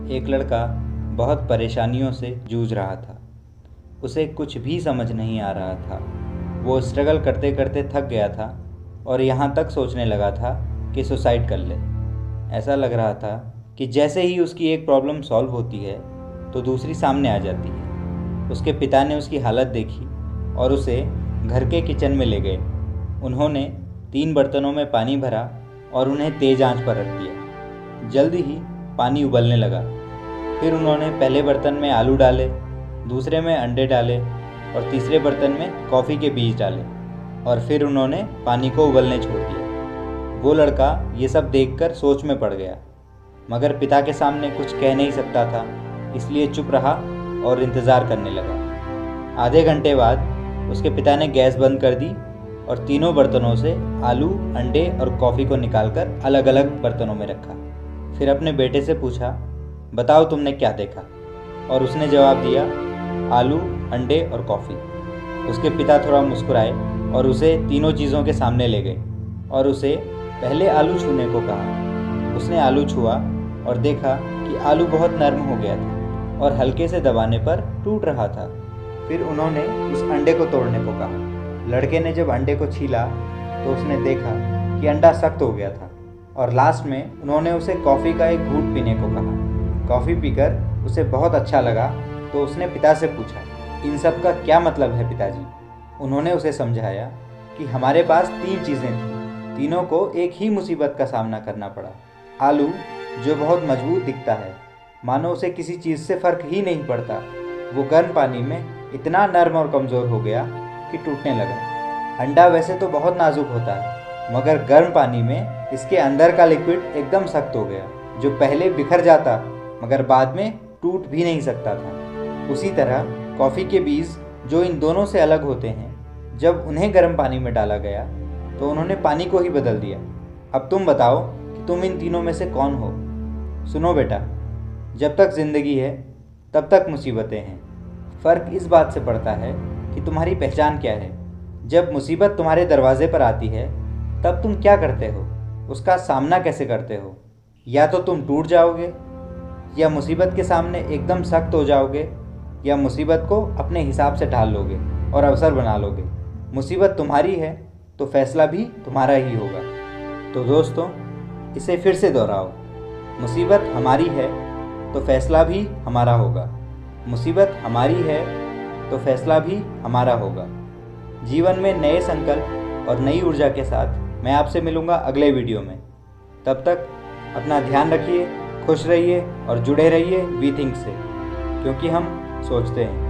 एक लड़का बहुत परेशानियों से जूझ रहा था। उसे कुछ भी समझ नहीं आ रहा था। वो स्ट्रगल करते करते थक गया था और यहाँ तक सोचने लगा था कि सुसाइड कर ले। ऐसा लग रहा था कि जैसे ही उसकी एक प्रॉब्लम सॉल्व होती है तो दूसरी सामने आ जाती है। उसके पिता ने उसकी हालत देखी और उसे घर के किचन में ले गए। उन्होंने 3 बर्तनों में पानी भरा और उन्हें तेज़ आंच पर रख दिया। जल्दी ही पानी उबलने लगा। फिर उन्होंने पहले बर्तन में आलू डाले, दूसरे में अंडे डाले और तीसरे बर्तन में कॉफ़ी के बीज डाले और फिर उन्होंने पानी को उबलने छोड़ दिया। वो लड़का ये सब देखकर सोच में पड़ गया, मगर पिता के सामने कुछ कह नहीं सकता था, इसलिए चुप रहा और इंतज़ार करने लगा। आधे घंटे बाद उसके पिता ने गैस बंद कर दी और तीनों बर्तनों से आलू, अंडे और कॉफ़ी को निकालकर अलग अलग बर्तनों में रखा। फिर अपने बेटे से पूछा, बताओ तुमने क्या देखा? और उसने जवाब दिया, आलू, अंडे और कॉफ़ी। उसके पिता थोड़ा मुस्कुराए और उसे तीनों चीज़ों के सामने ले गए और उसे पहले आलू छूने को कहा। उसने आलू छुआ और देखा कि आलू बहुत नरम हो गया था और हल्के से दबाने पर टूट रहा था। फिर उन्होंने उस अंडे को तोड़ने को कहा। लड़के ने जब अंडे को छीला तो उसने देखा कि अंडा सख्त हो गया था और लास्ट में उन्होंने उसे कॉफ़ी का एक घूंट पीने को कहा। कॉफ़ी पीकर उसे बहुत अच्छा लगा तो उसने पिता से पूछा, इन सब का क्या मतलब है पिताजी? उन्होंने उसे समझाया कि हमारे पास 3 चीज़ें थीं, तीनों को एक ही मुसीबत का सामना करना पड़ा। आलू जो बहुत मजबूत दिखता है, मानो उसे किसी चीज़ से फ़र्क ही नहीं पड़ता, वो गर्म पानी में इतना नर्म और कमज़ोर हो गया कि टूटने लगा। अंडा वैसे तो बहुत नाजुक होता है, मगर गर्म पानी में इसके अंदर का लिक्विड एकदम सख्त हो गया, जो पहले बिखर जाता मगर बाद में टूट भी नहीं सकता था। उसी तरह कॉफ़ी के बीज जो इन दोनों से अलग होते हैं, जब उन्हें गर्म पानी में डाला गया तो उन्होंने पानी को ही बदल दिया। अब तुम बताओ कि तुम इन तीनों में से कौन हो? सुनो बेटा, जब तक ज़िंदगी है तब तक मुसीबतें हैं। फ़र्क इस बात से पड़ता है कि तुम्हारी पहचान क्या है। जब मुसीबत तुम्हारे दरवाजे पर आती है तब तुम क्या करते हो, उसका सामना कैसे करते हो? या तो तुम टूट जाओगे, या मुसीबत के सामने एकदम सख्त हो जाओगे, या मुसीबत को अपने हिसाब से ढाल लोगे और अवसर बना लोगे। मुसीबत तुम्हारी है तो फैसला भी तुम्हारा ही होगा। तो दोस्तों, इसे फिर से दोहराओ, मुसीबत हमारी है तो फैसला भी हमारा होगा। मुसीबत हमारी है तो फैसला भी हमारा होगा। जीवन में नए संकल्प और नई ऊर्जा के साथ मैं आपसे मिलूँगा अगले वीडियो में। तब तक अपना ध्यान रखिए, खुश रहिए और जुड़े रहिए वी थिंक से, क्योंकि हम सोचते हैं।